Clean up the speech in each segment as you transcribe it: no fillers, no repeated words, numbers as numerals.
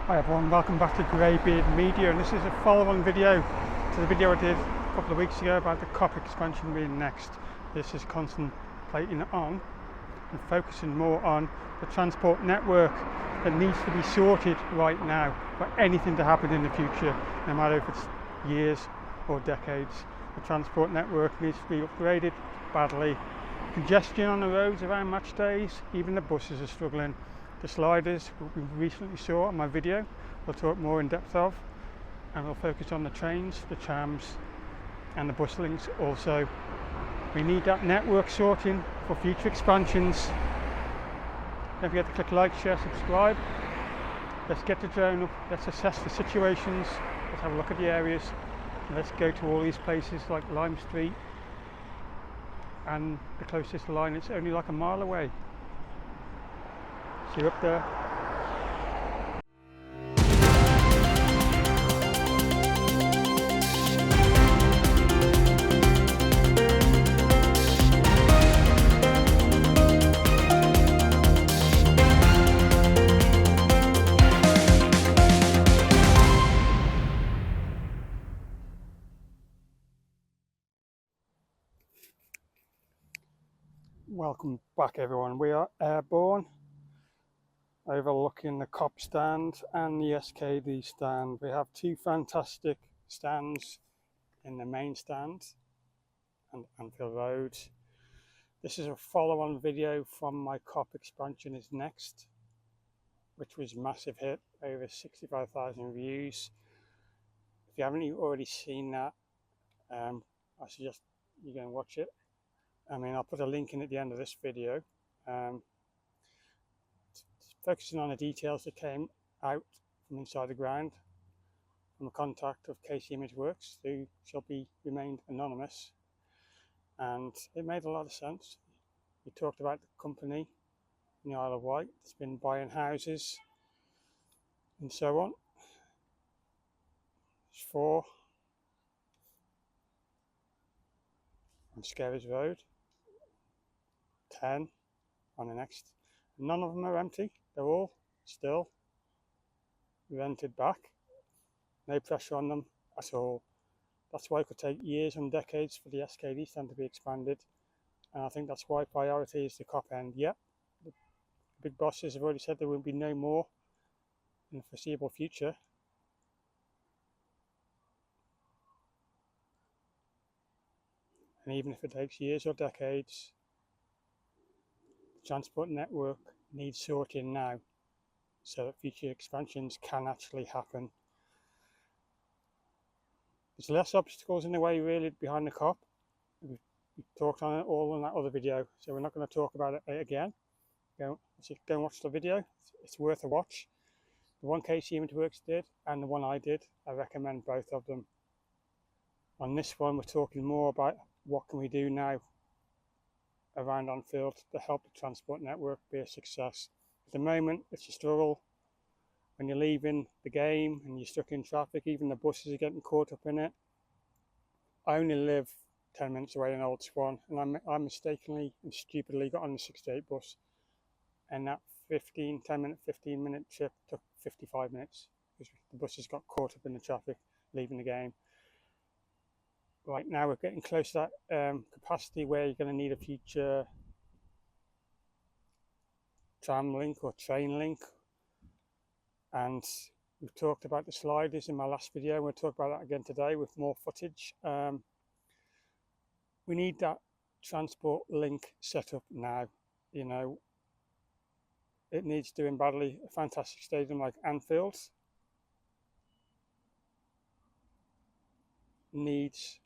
Hi everyone, welcome back to Greybeard Media, and this is a follow-on video to the video I did a couple of weeks ago about the COP expansion being next. This is concentrating on and focusing more on the transport network that needs to be sorted right now for anything to happen in the future, no matter if it's years or decades. The transport network needs to be upgraded badly. Congestion on the roads around match days, even the buses are struggling. The sliders we recently saw on my video, we'll talk more in depth of, and we'll focus on the trains, the trams and the bus links also. We need that network sorting for future expansions. Don't forget to click like, share, subscribe. Let's get the drone up, let's assess the situations, let's have a look at the areas, and let's go to all these places like Lime Street, and the closest line, it's only like a mile away. See you up there. Welcome back everyone. We are airborne, overlooking the COP stand and the SKD stand. We have two fantastic stands in the main stand and Anfield Road. This is a follow-on video from my COP expansion is next, which was a massive hit, over 65,000 views. If you haven't already seen that, I suggest you go and watch it. I mean, I'll put a link in at the end of this video. Focusing on the details that came out from inside the ground from a contact of KC Imageworks, who shall be remained anonymous, and it made a lot of sense. We talked about the company in the Isle of Wight that's been buying houses and so on. There's 4 on Skerries Road, 10 on the next. None of them are empty, they're all still rented back. No pressure on them at all. That's why it could take years and decades for the SKD stand to be expanded, and I think that's why priority is the COP end. Yep, the big bosses have already said there will be no more in the foreseeable future. And even if it takes years or decades, the transport network needs sorting now so that future expansions can actually happen. There's less obstacles in the way really behind the COP. We've talked on it all in that other video, so we're not going to talk about it again. Go and watch the video, it's worth a watch. The one KC Imageworks did and the one I did, I recommend both of them. On this one we're talking more about what can we do now around Anfield to help the transport network be a success. At the moment it's a struggle. When you're leaving the game and you're stuck in traffic, even the buses are getting caught up in it. I only live 10 minutes away in Old Swan, and I mistakenly and stupidly got on the 68 bus, and that 15 minute trip took 55 minutes because the buses got caught up in the traffic leaving the game. Right now we're getting close to that capacity where you're going to need a future tram link or train link, and we've talked about the sliders in my last video. We'll talk about that again today with more footage. We need that transport link set up now. You know, it needs doing badly. A fantastic stadium like Anfield needs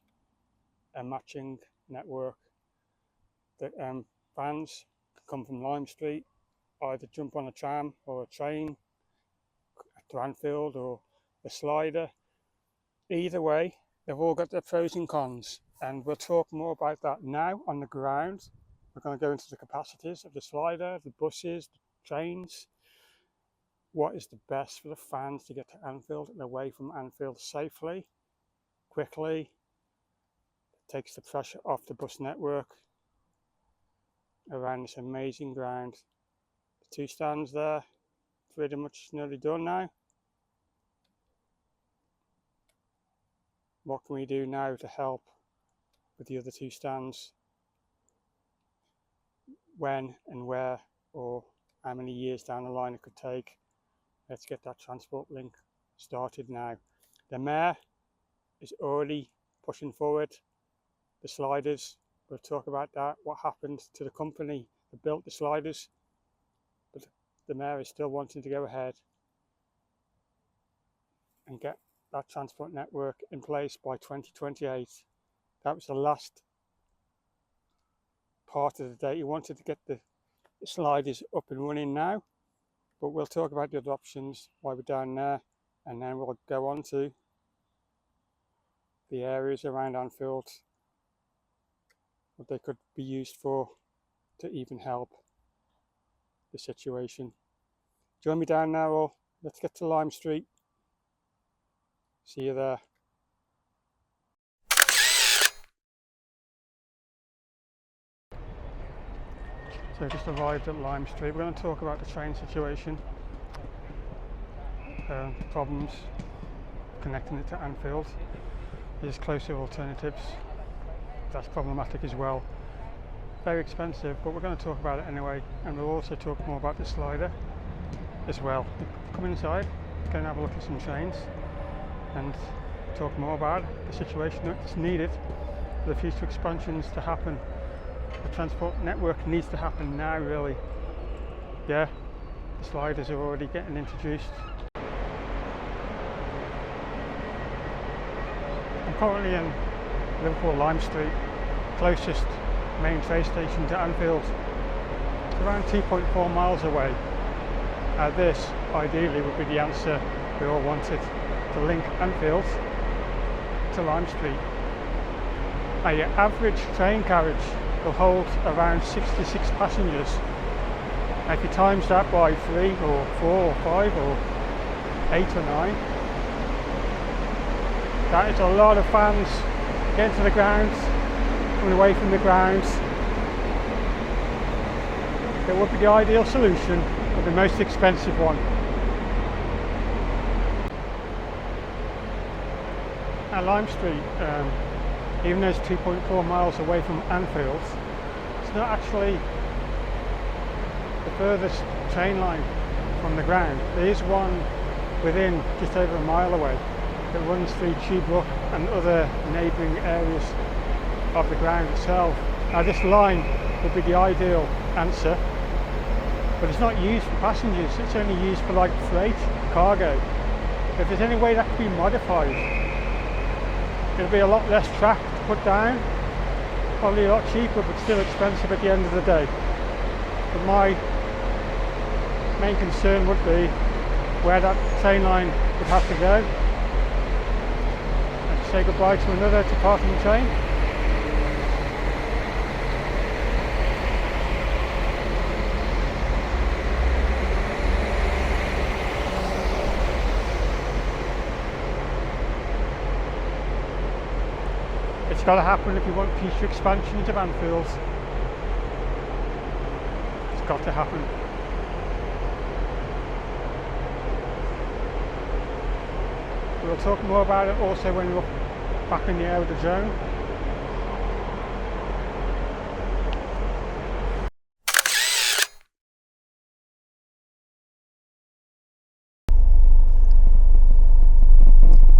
a matching network that fans can come from Lime Street, either jump on a tram or a train to Anfield or a slider. Either way, they've all got their pros and cons, and we'll talk more about that now on the ground. We're going to go into the capacities of the slider, the buses, the trains. What is the best for the fans to get to Anfield and away from Anfield safely, quickly? Takes the pressure off the bus network around this amazing ground. The 2 stands there, pretty much nearly done now. what can we do now to help with the other two stands, when and where, or how many years down the line it could take. Let's get that transport link started now. The mayor is already pushing forward the sliders. We'll talk about that, what happened to the company that built the sliders, but the mayor is still wanting to go ahead and get that transport network in place by 2028. That was the last part of the day. He wanted to get the sliders up and running now, but we'll talk about the other options while we're down there, and then we'll go on to the areas around Anfield, what they could be used for to even help the situation. Join me down now, or let's get to Lime Street. See you there. So just arrived at Lime Street. We're going to talk about the train situation, problems connecting it to Anfield. There's closer alternatives. That's problematic as well. Very expensive, but we're going to talk about it anyway, and we'll also talk more about the slider as well. Come inside, go and have a look at some trains and talk more about the situation that's needed for the future expansions to happen. The transport network needs to happen now, really. Yeah, the sliders are already getting introduced. I'm currently in Liverpool Lime Street, closest main train station to Anfield. It's around 2.4 miles away. This, ideally, would be the answer we all wanted, to link Anfield to Lime Street. Your average train carriage will hold around 66 passengers. Now if you times that by 3 or 4 or 5 or 8 or 9, that is a lot of fans getting to the ground, coming away from the grounds. It would be the ideal solution, but the most expensive one. At Lime Street, even though it's 2.4 miles away from Anfield, it's not actually the furthest train line from the ground. There is one within just over a mile away that runs through Tube Brook and other neighbouring areas of the ground itself. Now this line would be the ideal answer, but it's not used for passengers, it's only used for like freight, cargo. If there's any way that could be modified, it'll be a lot less track to put down, probably a lot cheaper but still expensive at the end of the day. But my main concern would be where that train line would have to go, and say goodbye to another departing train. It's got to happen if you want future expansions of Anfield. It's got to happen. We'll talk more about it also when we're back in the air with the drone.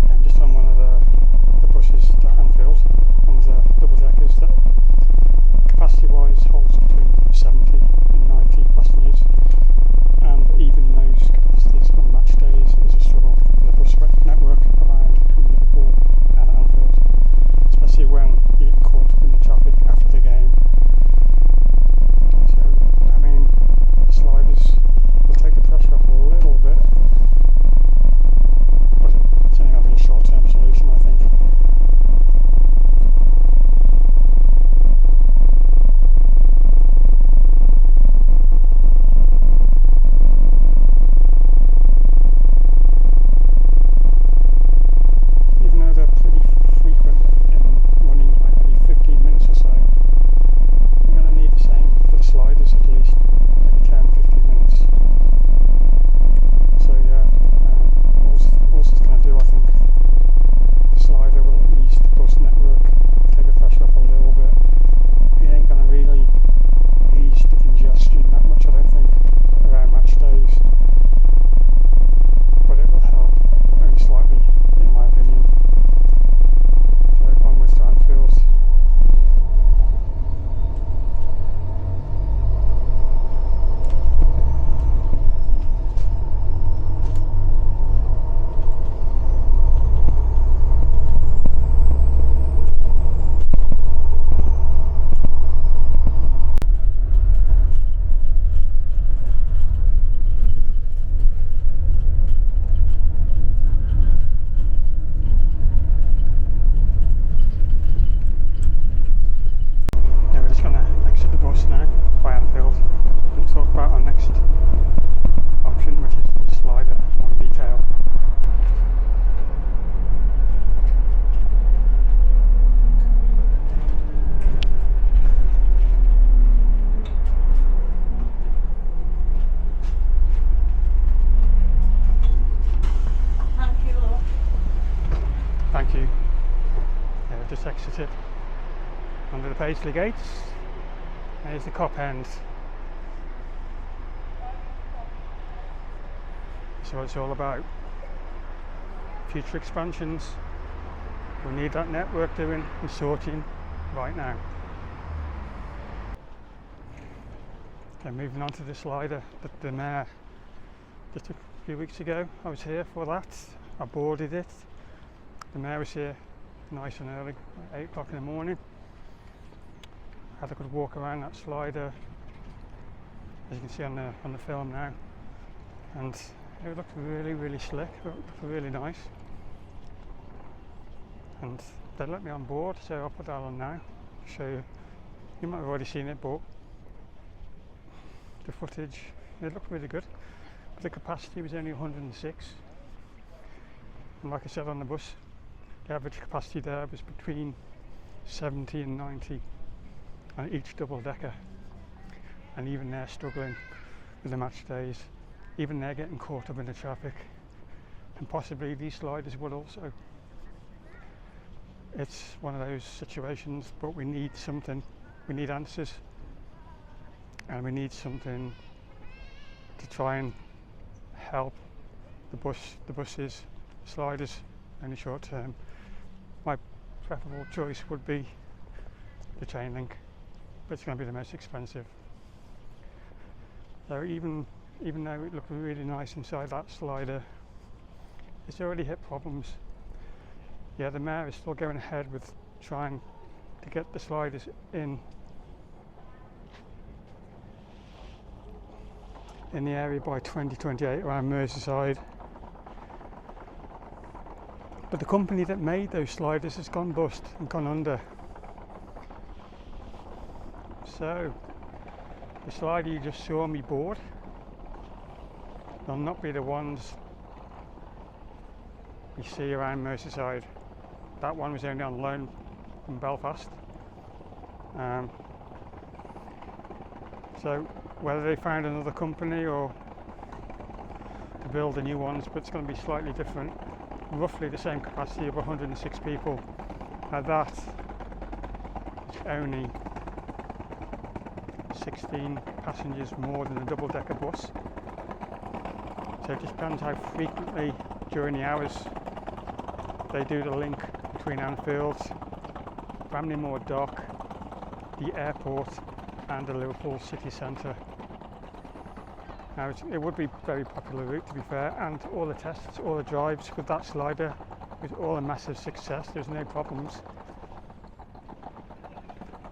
I'm just on one of the buses to Anfield, one of the double-deckers that capacity-wise holds between 70 and 90 passengers, and even those capacities on match days is a struggle for the bus network around Liverpool and Anfield, especially exited under the Paisley gates. There's the Cop end. So it's all about future expansions. We need that network doing and sorting right now. Okay, moving on to the slider that the mayor, just a few weeks ago I was here for that. I boarded it. The mayor was here nice and early, 8 o'clock in the morning. Had a good walk around that slider, as you can see on the film now, and it looked really slick. It looked really nice, and they let me on board, so I'll put that on now to show you. You might have already seen it, but the footage, it looked really good. But the capacity was only 106, and like I said on the bus, the average capacity there was between 70 and 90 on each double decker, and even they're struggling with the match days. Even they're getting caught up in the traffic, and possibly these sliders will also. It's one of those situations, but we need something. We need answers, and we need something to try and help the buses, sliders, in the short term. My preferable choice would be the chain link, but it's going to be the most expensive. So even though it looked really nice inside that slider, it's already hit problems. Yeah, the mayor is still going ahead with trying to get the sliders in the area by 2028 around Merseyside. But the company that made those sliders has gone bust and gone under. So the slider you just saw me board, they'll not be the ones you see around Merseyside. That one was only on loan from Belfast. So whether they found another company or to build the new ones, but it's going to be slightly different. Roughly the same capacity of 106 people. Now that is only 16 passengers more than a double-decker bus. So it just depends how frequently during the hours they do the link between Anfield, Bramley-Moore Dock, the airport and the Liverpool city centre. Now it would be a very popular route, to be fair, and all the tests, all the drives with that slider was all a massive success. There's no problems.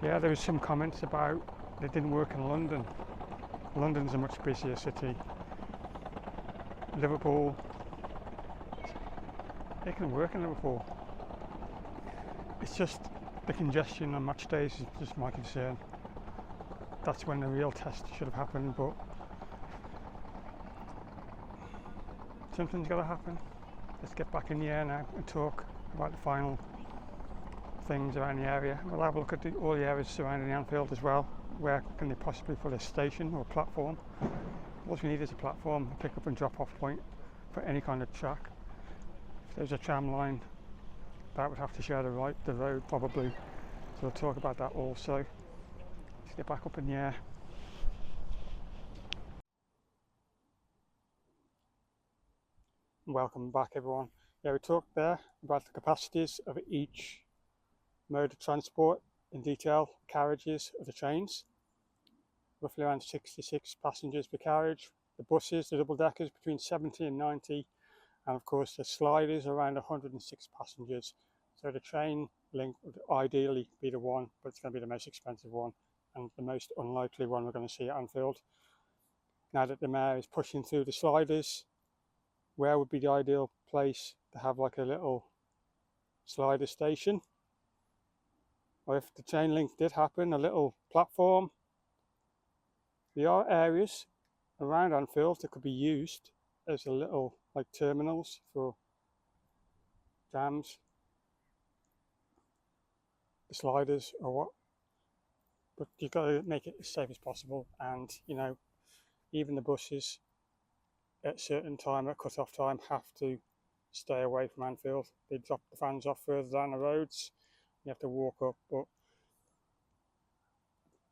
Yeah, there was some comments about it didn't work in London. London's a much busier city. Liverpool, it can work in Liverpool. It's just the congestion on match days is just my concern. That's when the real test should have happened, but something's got to happen. Let's get back in the air now and talk about the final things around the area. We'll have a look at all the areas surrounding Anfield as well. Where can they possibly put a station or a platform? All we need is a platform, a pick up and drop off point for any kind of track. If there's a tram line, that would have to share the road probably. So we'll talk about that also. Let's get back up in the air. Welcome back, everyone. Yeah, we talked there about the capacities of each mode of transport in detail. Carriages of the trains, roughly around 66 passengers per carriage. The buses, the double deckers, between 70 and 90, and of course the sliders around 106 passengers. So the train link would ideally be the one, but it's going to be the most expensive one and the most unlikely one we're going to see at Anfield. Now that the mayor is pushing through the sliders, where would be the ideal place to have like a little slider station? Or if the chain link did happen, a little platform. There are areas around Anfield that could be used as a little like terminals for trams, the sliders or what. But you've got to make it as safe as possible, and you know, even the buses at certain time, at cut-off time, have to stay away from Anfield. They drop the fans off further down the roads, you have to walk up. But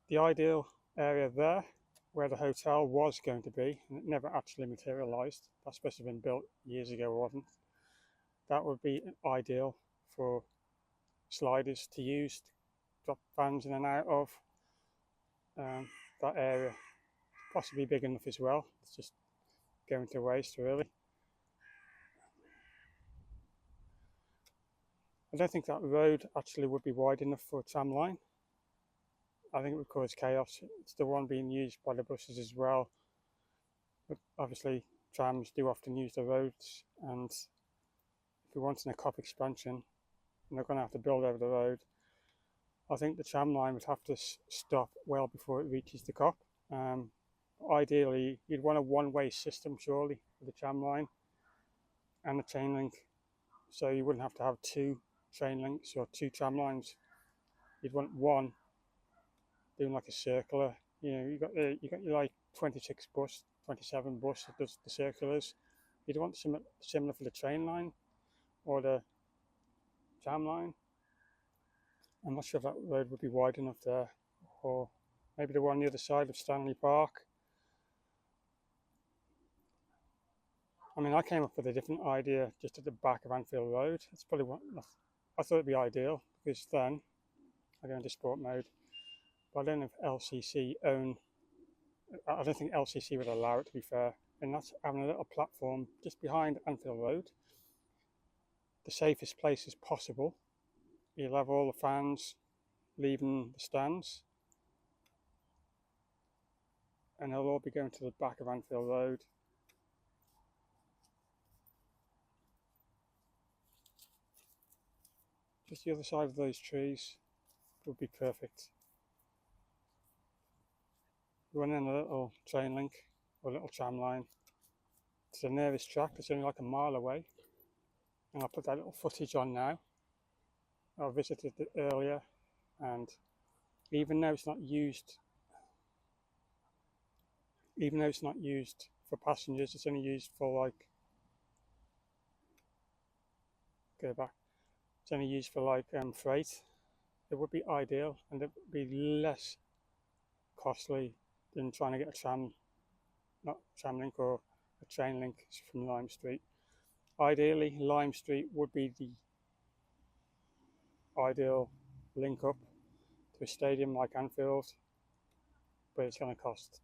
the ideal area there, where the hotel was going to be, and it never actually materialised, that's supposed to have been built years ago, wasn't? That would be ideal for sliders to use, to drop fans in and out of. That area, possibly big enough as well. It's just going to waste, really. I don't think that road actually would be wide enough for a tram line. I think it would cause chaos. It's the one being used by the buses as well. But obviously, trams do often use the roads, and if we want a COP expansion, and they're going to have to build over the road, I think the tram line would have to stop well before it reaches the COP. Ideally, you'd want a one-way system, surely, for the tram line and the chain link. So you wouldn't have to have two train links or two tram lines. You'd want one doing like a circular. You got your like 26 bus, 27 bus that does the circulars. You'd want something similar for the train line or the tram line. I'm not sure if that road would be wide enough there, or maybe the one on the other side of Stanley Park. I mean, I came up with a different idea just at the back of Anfield Road. That's probably what I thought it'd be ideal, because then I go into sport mode. But I don't know if LCC own. I don't think LCC would allow it, to be fair. And that's having a little platform just behind Anfield Road, the safest place as possible. You'll have all the fans leaving the stands, and they'll all be going to the back of Anfield Road. Just the other side of those trees would be perfect. Run in a little train link or a little tram line to the nearest track that's only like a mile away, and I'll put that little footage on now. I visited it earlier, and even though it's not used for passengers, it's only used for it's only used for freight. It would be ideal, and it would be less costly than trying to get not tram link or a train link from Lime Street. Ideally, Lime Street would be the ideal link up to a stadium like Anfield, but it's going to cost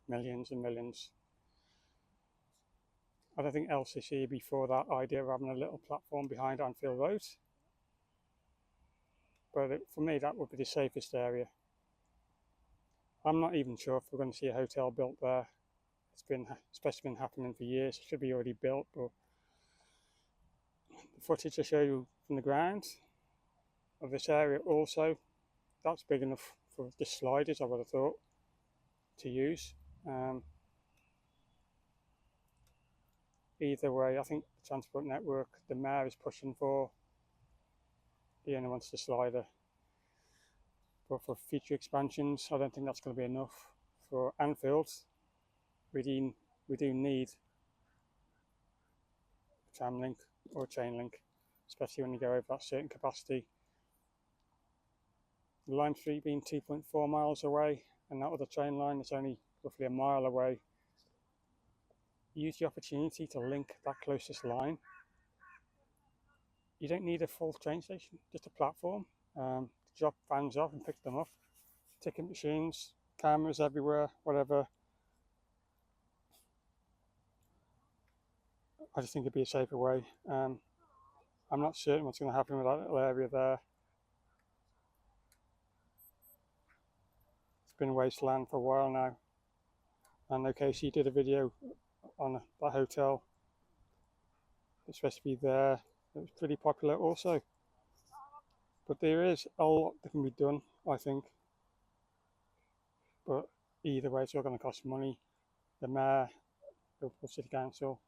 millions and millions. I don't think LCC would be for that idea of having a little platform behind Anfield Road, but for me that would be the safest area. I'm not even sure if we're going to see a hotel built there. It's supposed to have been happening for years. It should be already built, but the footage I show you from the ground of this area also, that's big enough for just sliders, I would have thought, to use. Either way, I think the Transport Network, the mayor is pushing for, he only wants the slider. But for future expansions, I don't think that's going to be enough. For Anfield, we do need a tram link or a chain link, especially when you go over that certain capacity. Lime Street being 2.4 miles away, and that other train line is only roughly a mile away. Use the opportunity to link that closest line. You don't need a full train station, just a platform to drop fans off and pick them up. Ticket machines, cameras everywhere, whatever. I just think it'd be a safer way. I'm not certain what's going to happen with that little area there. It's been a wasteland for a while now. And OKC did a video on that hotel. It's supposed to be there. It was pretty popular also. But there is a lot that can be done, I think. But either way, it's all going to cost money. The mayor, the Liverpool City Council,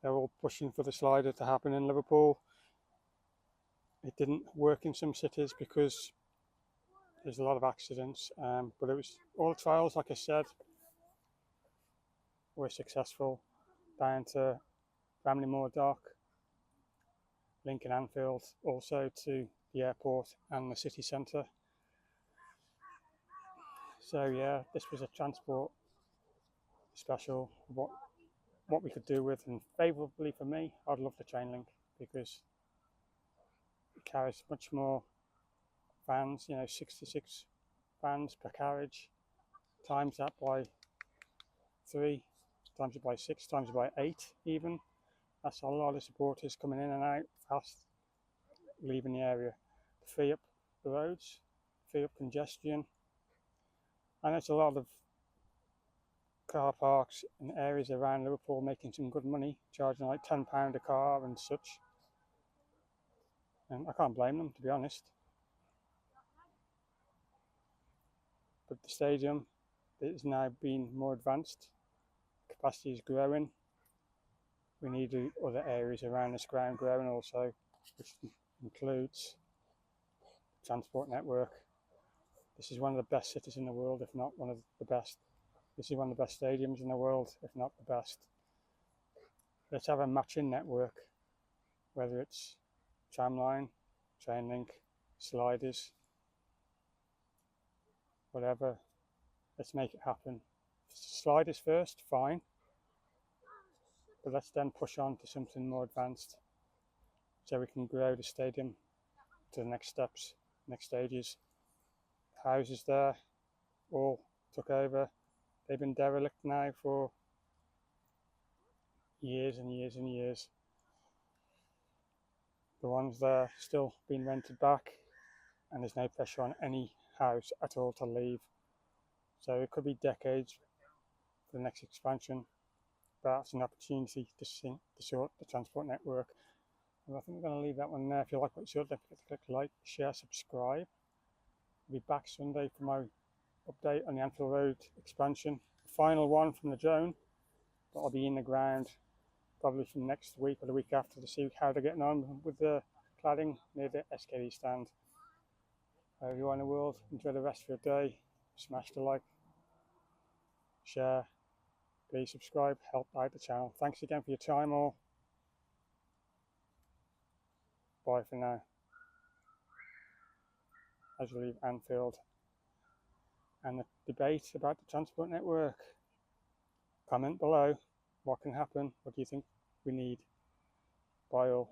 they're all pushing for the slider to happen in Liverpool. It didn't work in some cities because there's a lot of accidents, but it was all trials, like I said, were successful down to Bramley Moor Dock, Lincoln Anfield, also to the airport and the city centre. So yeah, this was a transport special, what we could do with, and favourably for me, I'd love the train link because it carries much more vans, 66 vans per carriage, times that by 3, times it by 6, times it by 8 even. That's a lot of supporters coming in and out fast, leaving the area to free up the roads, free up congestion. And it's a lot of car parks in areas around Liverpool making some good money, charging like £10 a car and such. And I can't blame them, to be honest. But the stadium is now being more advanced. Capacity is growing. We need other areas around this ground growing also, which includes the transport network. This is one of the best cities in the world, if not one of the best. This is one of the best stadiums in the world, if not the best. Let's have a matching network, whether it's tram line, train link, sliders, whatever. Let's make it happen. Sliders first, fine. But let's then push on to something more advanced so we can grow the stadium to the next steps, next stages. Houses there all took over. They've been derelict now for years and years and years. The ones there still being rented back, and there's no pressure on any house at all to leave. So it could be decades for the next expansion. But that's an opportunity to sort the transport network. And I think we're going to leave that one there. If you like what you saw, don't forget to click like, share, subscribe. I'll be back Sunday for my update on the Anfield Road expansion. The final one from the drone, but I'll be in the ground probably from next week or the week after to see how they're getting on with the cladding near the SKD stand. Wherever you are in the world, enjoy the rest of your day. Smash the like, share, please subscribe, help out the channel. Thanks again for your time all. Bye for now. As we leave Anfield and the debate about the transport network. Comment below what can happen, what do you think we need. Bye all.